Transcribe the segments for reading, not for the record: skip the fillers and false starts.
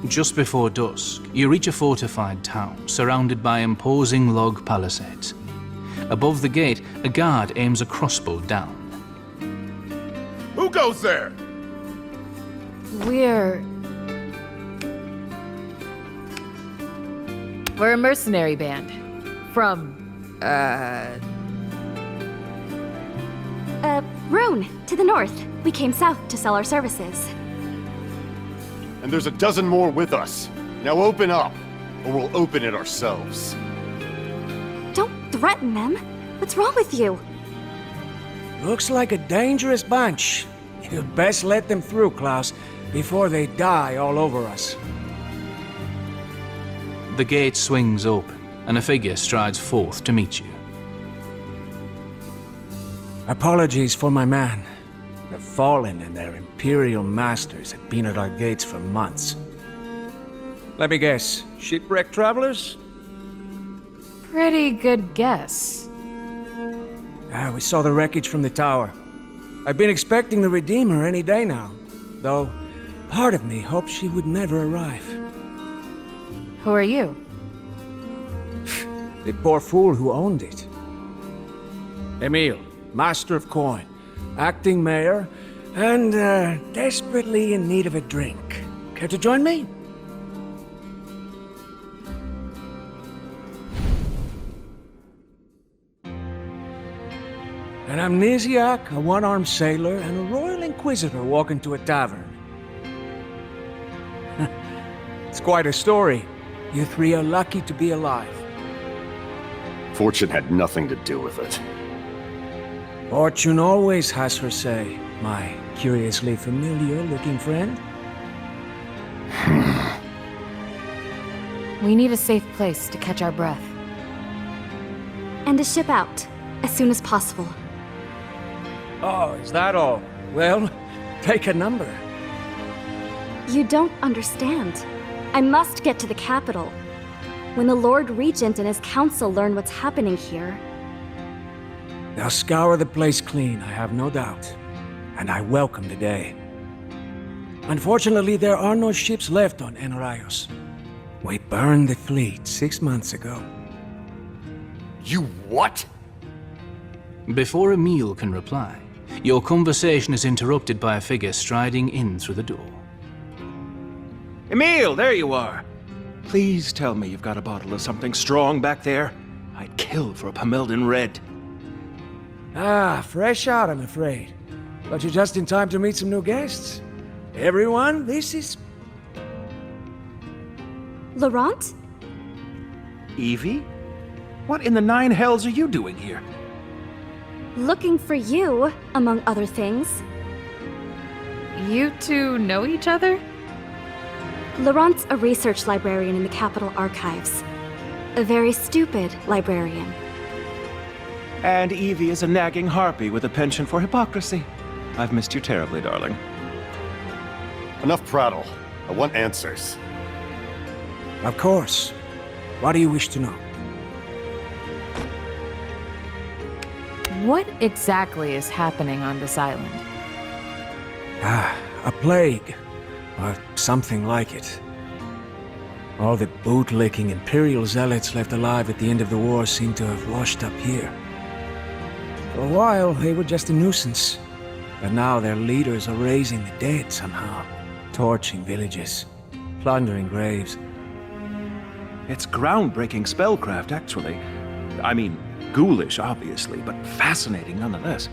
Just before dusk, you reach a fortified town surrounded by imposing log palisades. Above the gate, a guard aims a crossbow down. Who goes there? We're a mercenary band. From, Rhone, to the north. We came south to sell our services. And there's a dozen more with us. Now open up, or we'll open it ourselves. Don't threaten them. What's wrong with you? Looks like a dangerous bunch. You'd best let them through, Klaus, before they die all over us. The gate swings open, and a figure strides forth to meet you. Apologies for my man. The Fallen and their Imperial masters have been at our gates for months. Let me guess, shipwrecked travelers? pretty good guess. We saw the wreckage from the tower. I've been expecting the Redeemer any day now, though part of me hoped she would never arrive. Who are you? The poor fool who owned it. Emil, Master of Coin, acting mayor, and desperately in need of a drink. Care to join me? An amnesiac, a one-armed sailor, and a royal inquisitor walk into a tavern. It's quite a story. You three are lucky to be alive. Fortune had nothing to do with it. Fortune always has her say, my curiously familiar-looking friend. We need a safe place to catch our breath. And to ship out, as soon as possible. Oh, is that all? Well, take a number. You don't understand. I must get to the capital. When the Lord Regent and his council learn what's happening here... They'll scour the place clean, I have no doubt. And I welcome the day. Unfortunately, there are no ships left on Enraios. We burned the fleet 6 months ago. You what? Before Emil can reply, your conversation is interrupted by a figure striding in through the door. Emil, there you are. Please tell me you've got a bottle of something strong back there. I'd kill for a Pamelden Red. Ah, fresh out, I'm afraid. But you're just in time to meet some new guests. Everyone, this is... Laurent? Evie? What in the nine hells are you doing here? Looking for you, among other things. You two know each other? Laurent's a research librarian in the Capitol Archives. A very stupid librarian. And Evie is a nagging harpy with a penchant for hypocrisy. I've missed you terribly, darling. Enough prattle. I want answers. Of course. What do you wish to know? What exactly is happening on this island? A plague. Or something like it. All the bootlicking Imperial zealots left alive at the end of the war seem to have washed up here. For a while, they were just a nuisance. But now their leaders are raising the dead somehow. Torching villages. Plundering graves. It's groundbreaking spellcraft, actually. I mean, ghoulish, obviously, but fascinating nonetheless.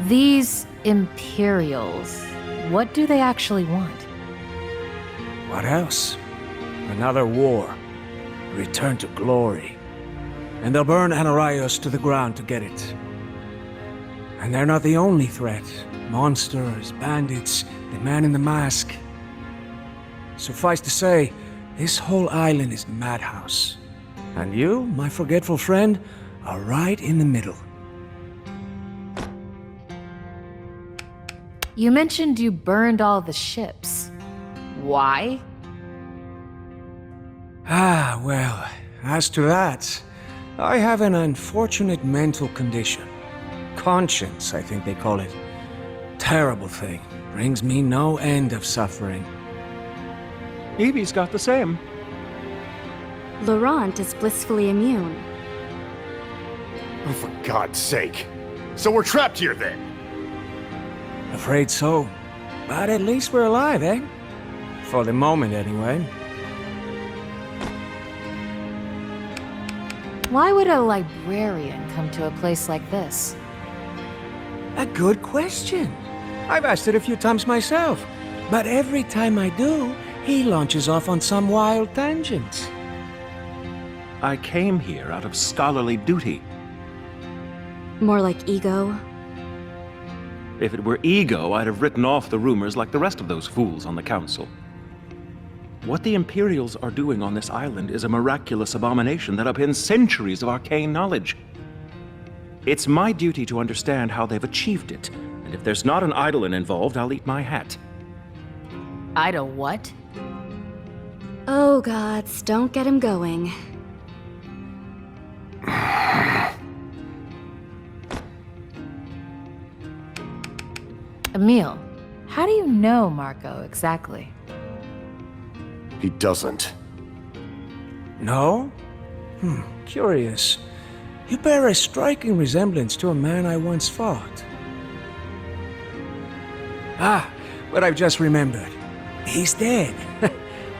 These Imperials, what do they actually want? What else? Another war. Return to glory. And they'll burn Enraios to the ground to get it. And they're not the only threat. Monsters, bandits, the man in the mask. Suffice to say, this whole island is a madhouse. And you, my forgetful friend, are right in the middle. You mentioned you burned all the ships. Why? Ah, well, as to that, I have an unfortunate mental condition. Conscience, I think they call it. Terrible thing. Brings me no end of suffering. Evie's got the same. Laurent is blissfully immune. Oh, for God's sake. So we're trapped here then? Afraid so. But at least we're alive, eh? For the moment, anyway. Why would a librarian come to a place like this? A good question. I've asked it a few times myself. But every time I do, he launches off on some wild tangents. I came here out of scholarly duty. More like ego. If it were ego, I'd have written off the rumors like the rest of those fools on the council. What the Imperials are doing on this island is a miraculous abomination that upends centuries of arcane knowledge. It's my duty to understand how they've achieved it, and if there's not an Eidolon involved, I'll eat my hat. Idol what? Oh gods, don't get him going. Emil, how do you know Marco exactly? He doesn't. No? Curious. You bear a striking resemblance to a man I once fought. Ah, but I've just remembered. He's dead.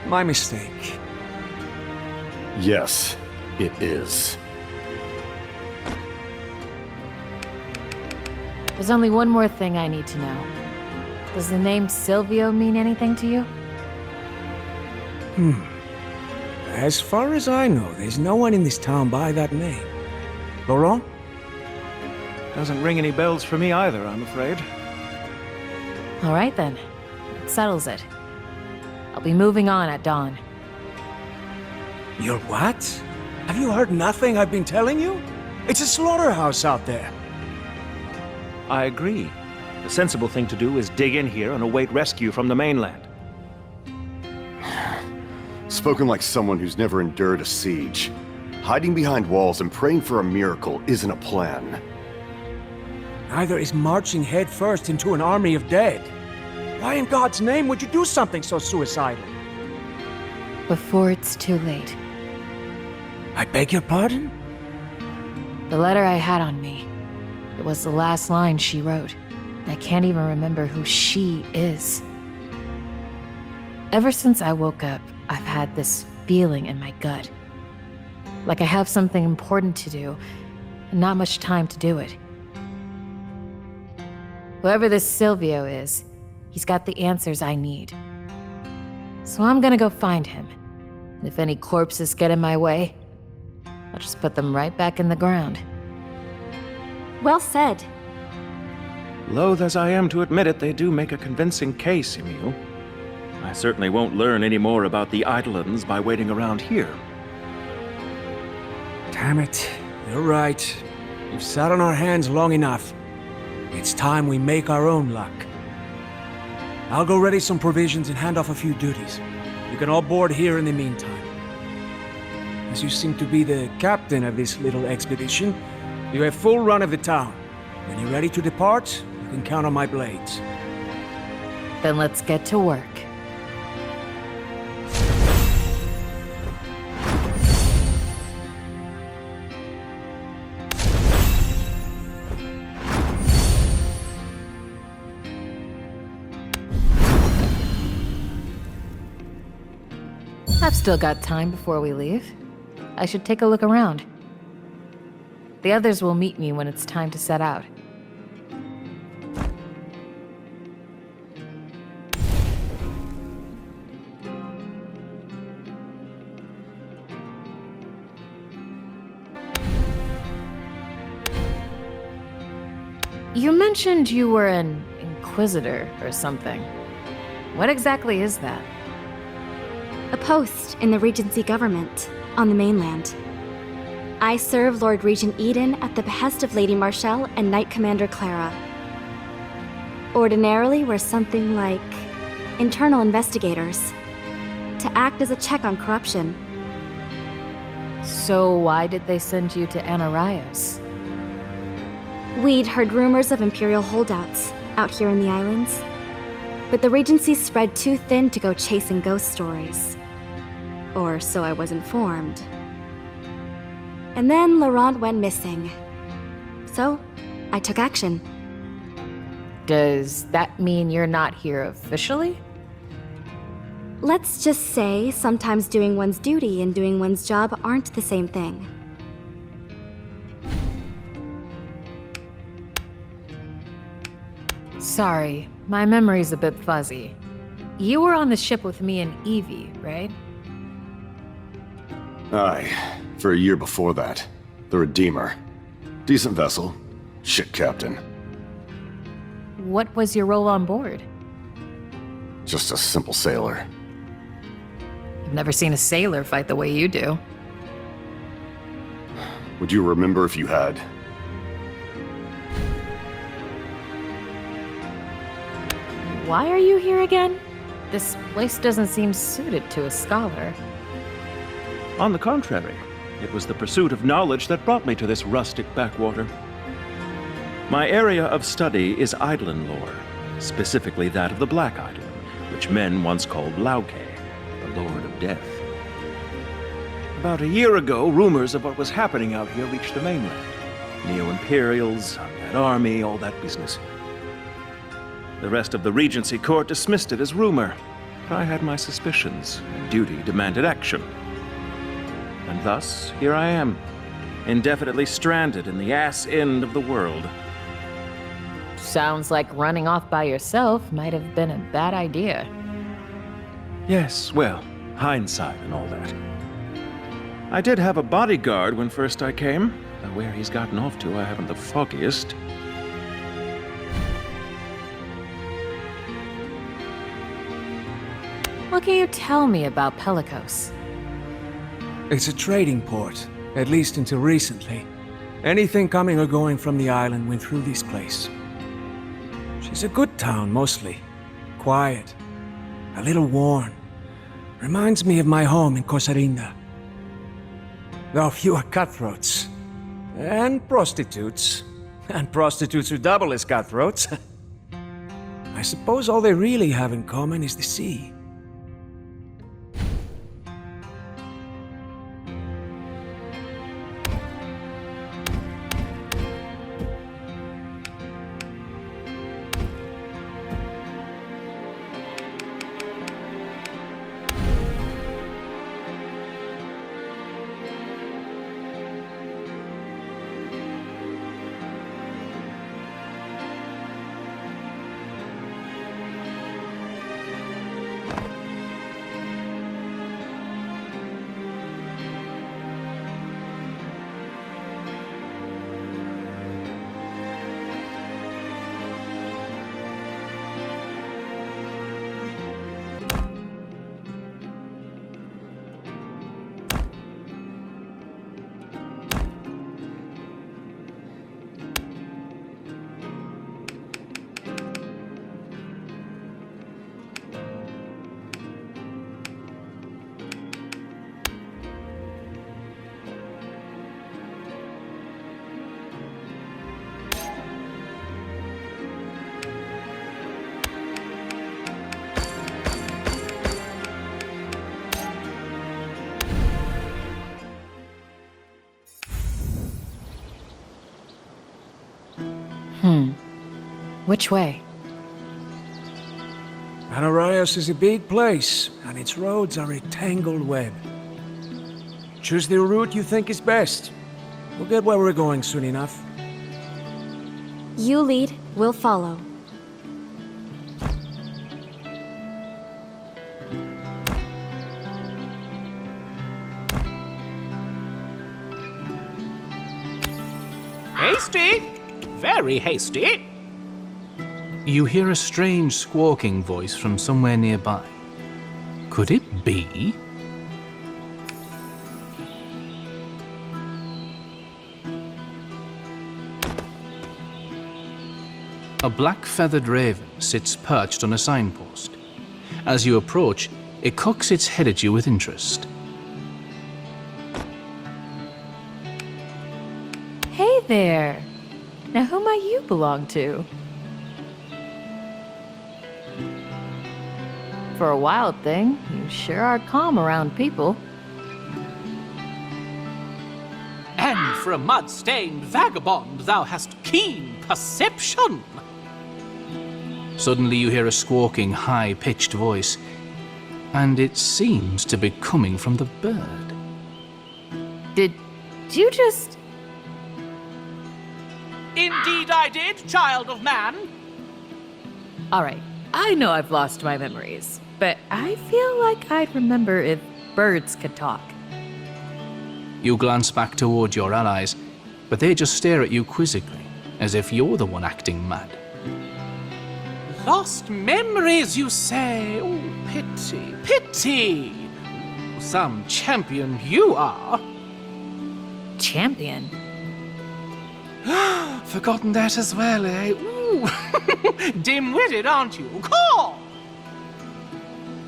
My mistake. Yes, it is. There's only one more thing I need to know. Does the name Silvio mean anything to you? As far as I know, there's no one in this town by that name. Laurent? Doesn't ring any bells for me either, I'm afraid. All right then. That settles it. I'll be moving on at dawn. You're what? Have you heard nothing I've been telling you? It's a slaughterhouse out there. I agree. The sensible thing to do is dig in here and await rescue from the mainland. Spoken like someone who's never endured a siege. Hiding behind walls and praying for a miracle isn't a plan. Neither is marching headfirst into an army of dead. Why in God's name would you do something so suicidal? Before it's too late. I beg your pardon? The letter I had on me. It was the last line she wrote. I can't even remember who she is. Ever since I woke up, I've had this feeling in my gut. Like I have something important to do, and not much time to do it. Whoever this Silvio is, he's got the answers I need. So I'm gonna go find him. And if any corpses get in my way, I'll just put them right back in the ground. Well said. Loath as I am to admit it, they do make a convincing case, Emil. I certainly won't learn any more about the Eidolons by waiting around here. Damn it. You're right. We've sat on our hands long enough. It's time we make our own luck. I'll go ready some provisions and hand off a few duties. You can all board here in the meantime. As you seem to be the captain of this little expedition, you have full run of the town. When you're ready to depart, you can count on my blades. Then let's get to work. I've still got time before we leave. I should take a look around. The others will meet me when it's time to set out. You mentioned you were an Inquisitor or something. What exactly is that? A post in the Regency government on the mainland. I serve Lord Regent Eden at the behest of Lady Marshall and Knight Commander Clara. Ordinarily, we're something like internal investigators, to act as a check on corruption. So why did they send you to Anarios? We'd heard rumors of Imperial holdouts out here in the islands. but the Regency spread too thin to go chasing ghost stories. Or so I was informed. And then Laurent went missing. So, I took action. Does that mean you're not here officially? Let's just say sometimes doing one's duty and doing one's job aren't the same thing. Sorry, my memory's a bit fuzzy. You were on the ship with me and Evie, right? Aye, for a year before that. The Redeemer. Decent vessel. Shit captain. What was your role on board? Just a simple sailor. I've never seen a sailor fight the way you do. Would you remember if you had? Why are you here again? This place doesn't seem suited to a scholar. On the contrary, it was the pursuit of knowledge that brought me to this rustic backwater. My area of study is Eidolon lore, specifically that of the Black Eidolon, which men once called Lauke, the Lord of Death. About a year ago, rumors of what was happening out here reached the mainland. Neo-Imperials, undead army, all that business. The rest of the Regency court dismissed it as rumor, but I had my suspicions, and duty demanded action. And thus, here I am, indefinitely stranded in the ass end of the world. Sounds like running off by yourself might have been a bad idea. Yes, well, hindsight and all that. I did have a bodyguard when first I came, though where he's gotten off to I haven't the foggiest. What can you tell me about Pelicos? It's a trading port, at least until recently. Anything coming or going from the island went through this place. She's a good town, mostly. Quiet. A little worn. Reminds me of my home in Cosarinda. Though fewer cutthroats. And prostitutes. And prostitutes who double as cutthroats. I suppose all they really have in common is the sea. Which way? Anarias is a big place, and its roads are a tangled web. Choose the route you think is best. We'll get where we're going soon enough. You lead, we'll follow. Hasty! Very hasty! You hear a strange squawking voice from somewhere nearby. Could it be? A black feathered raven sits perched on a signpost. As you approach, it cocks its head at you with interest. Hey there! Now who might you belong to? For a wild thing, you sure are calm around people. And for a mud-stained vagabond, thou hast keen perception. Suddenly you hear a squawking, high-pitched voice, and it seems to be coming from the bird. Did you just... Indeed I did, child of man. Alright, I know I've lost my memories, but I feel like I'd remember if birds could talk. You glance back toward your allies, but they just stare at you quizzically, as if you're the one acting mad. Lost memories, you say? Oh, pity, pity. Some champion you are. Champion? Forgotten that as well, eh? Ooh. Dim-witted, aren't you? Call!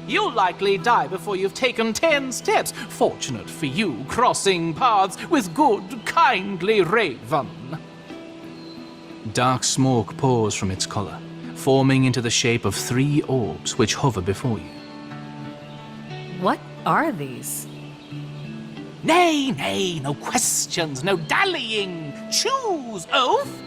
You'll likely die before you've taken 10 steps. Fortunate for you, crossing paths with good, kindly Raven. Dark smoke pours from its collar, forming into the shape of 3 orbs which hover before you. What are these? Nay, nay, no questions, no dallying. Choose, oath.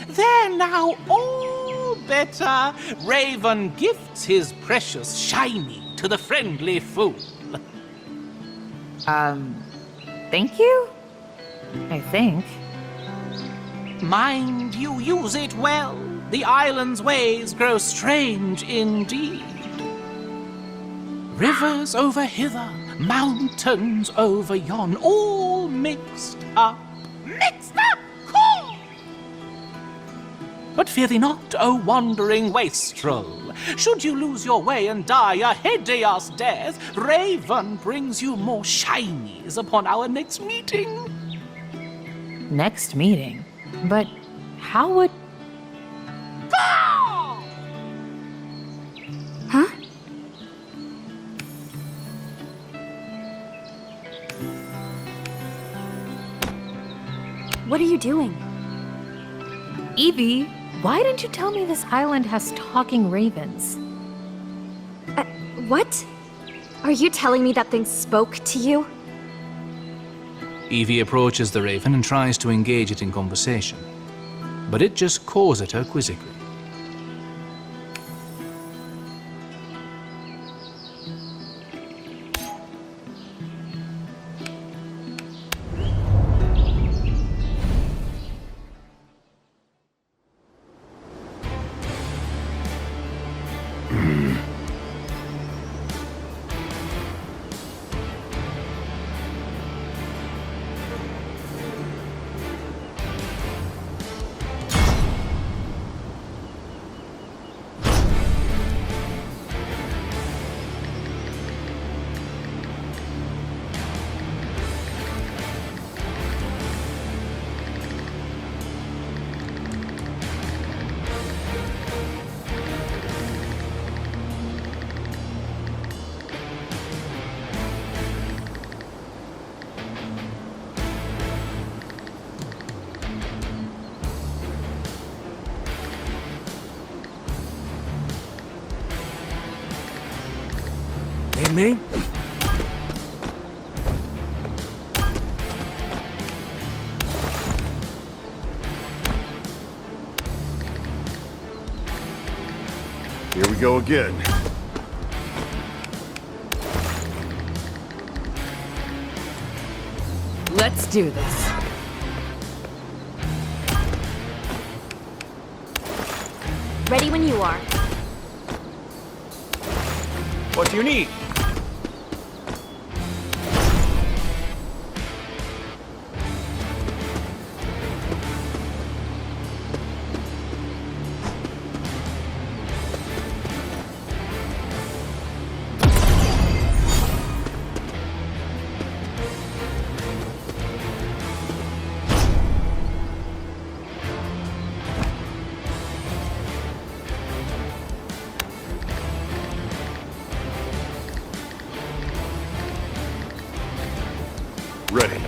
They're now all better. Raven gifts his precious shiny to the friendly fool. Thank you? I think. Mind you use it well. The island's ways grow strange indeed. Rivers over hither, mountains over yon, all mixed up. Mixed up! Cool! But fear thee not, O wandering wastrel. Should you lose your way and die a hideous death, Raven brings you more shinies upon our next meeting. Next meeting? But how would... Ah! Huh? What are you doing? Evie, why didn't you tell me this island has talking ravens? What? Are you telling me that thing spoke to you? Evie approaches the raven and tries to engage it in conversation, but it just caws at her quizzically. Need me? Here we go again. Let's do this. Ready when you are. What do you need? Ready.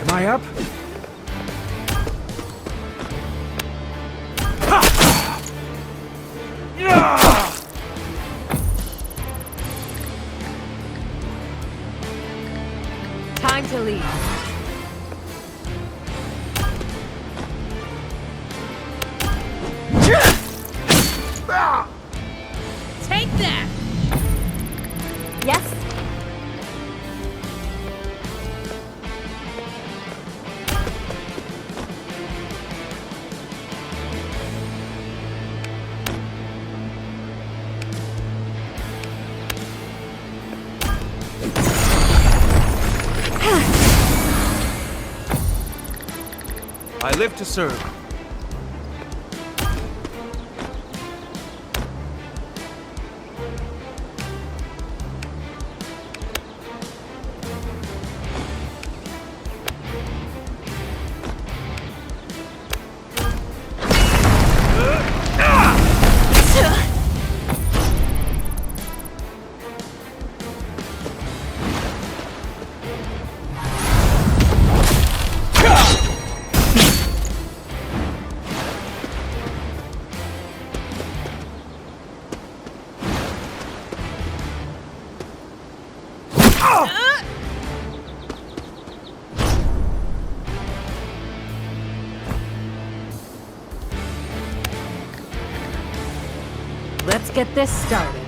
Am I up? Time to leave. Take that! Yes? I live to serve. Let's get this started.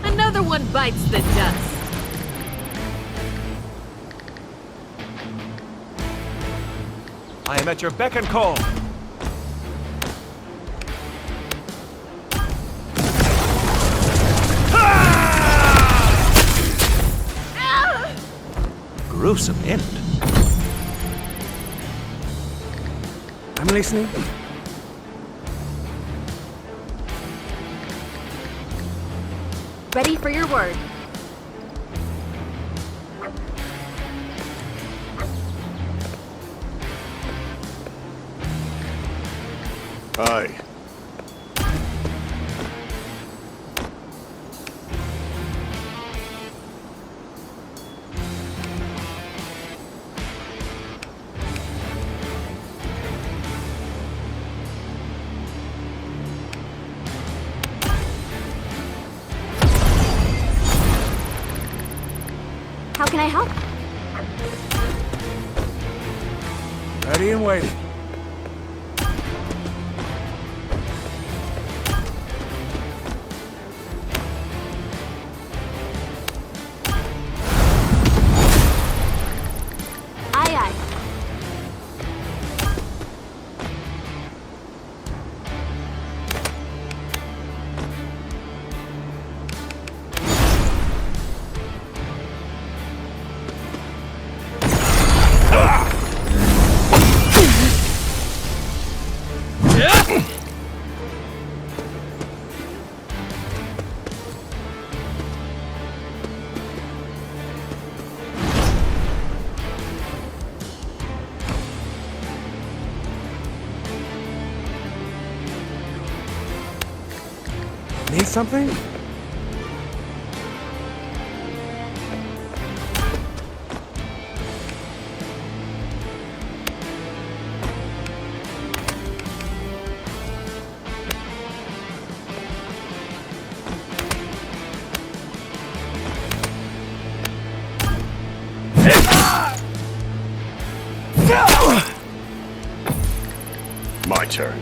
Another one bites the dust. I am at your beck and call. Gruesome end. I'm listening. Ready for your word. Aye. How can I help? Ready and waiting. Aye, aye. Need something? My turn.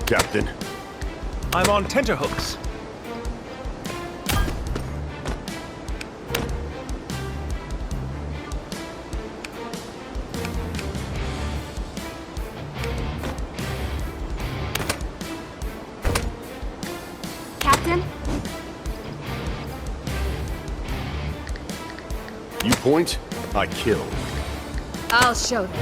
Captain. I'm on tenterhooks. Captain? point, I kill. I'll show them.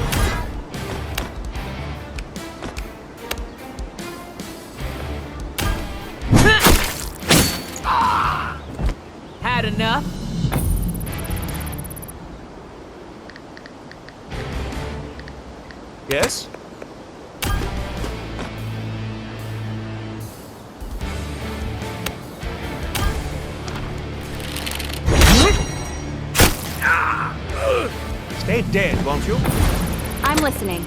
Had enough? Yes? Stay dead, won't you? I'm listening.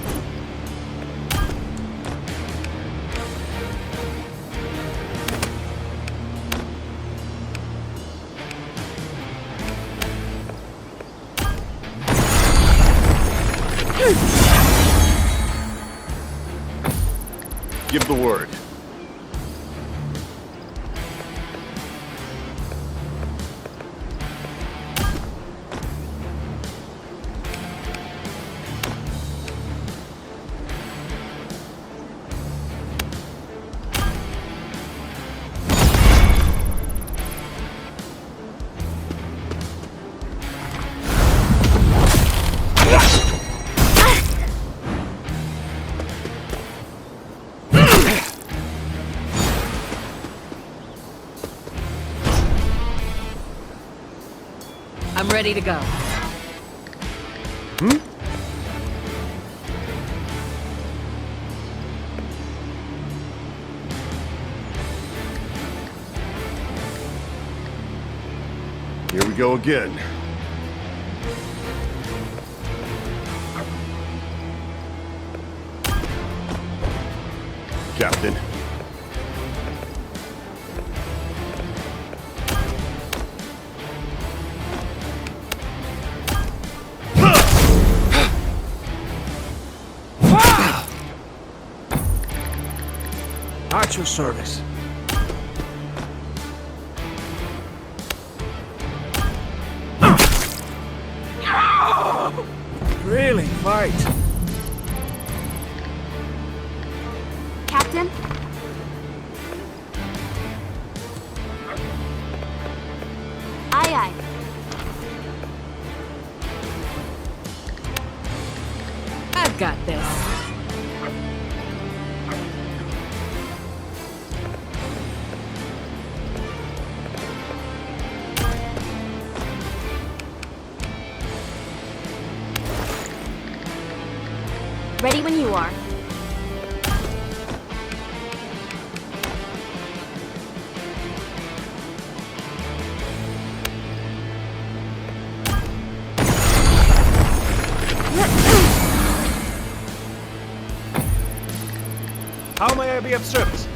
Give the word. I'm ready to go. Here we go again. Captain. At your service. Really, fight. Captain? Aye, aye. I've got this. Ready when you are. How may I be of service?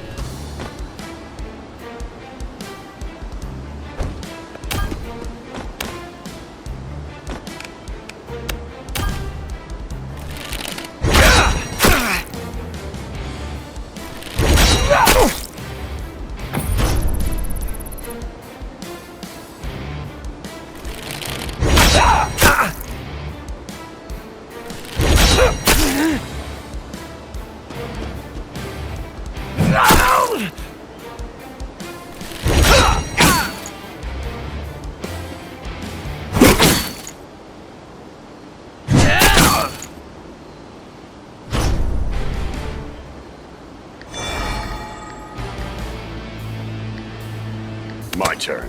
My turn.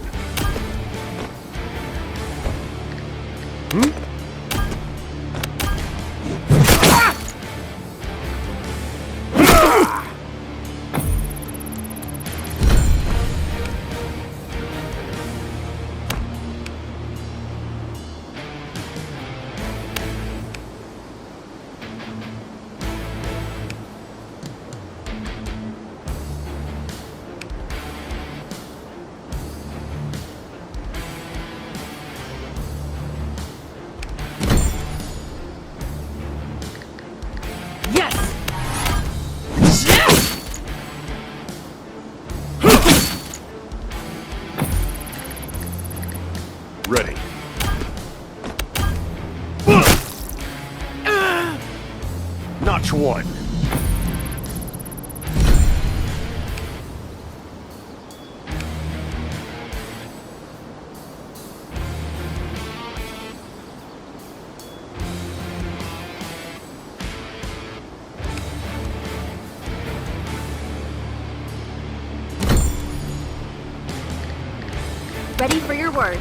Ready for your word.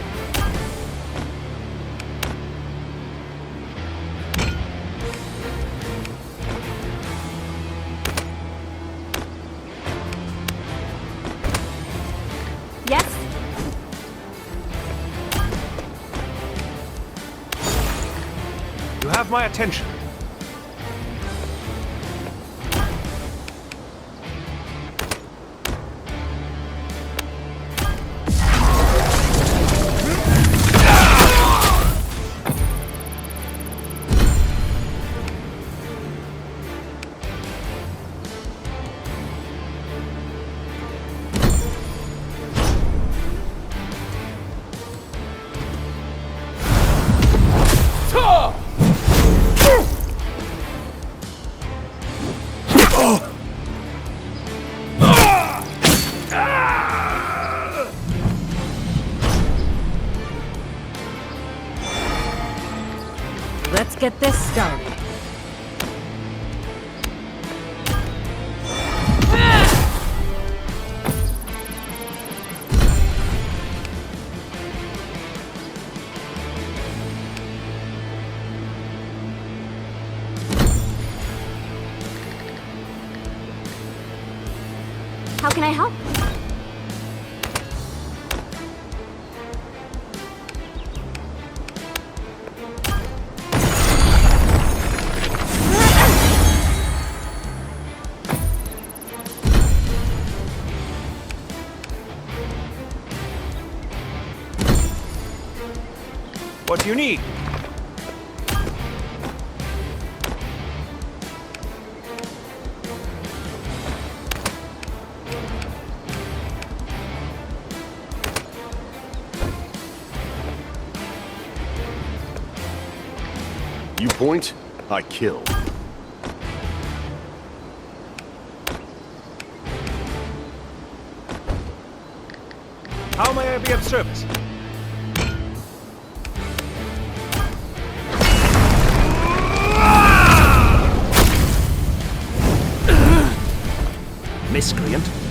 Yes? You have my attention. Let's get this started. How can I help? What do you need? You point, I kill. How may I be of service? Miscreant.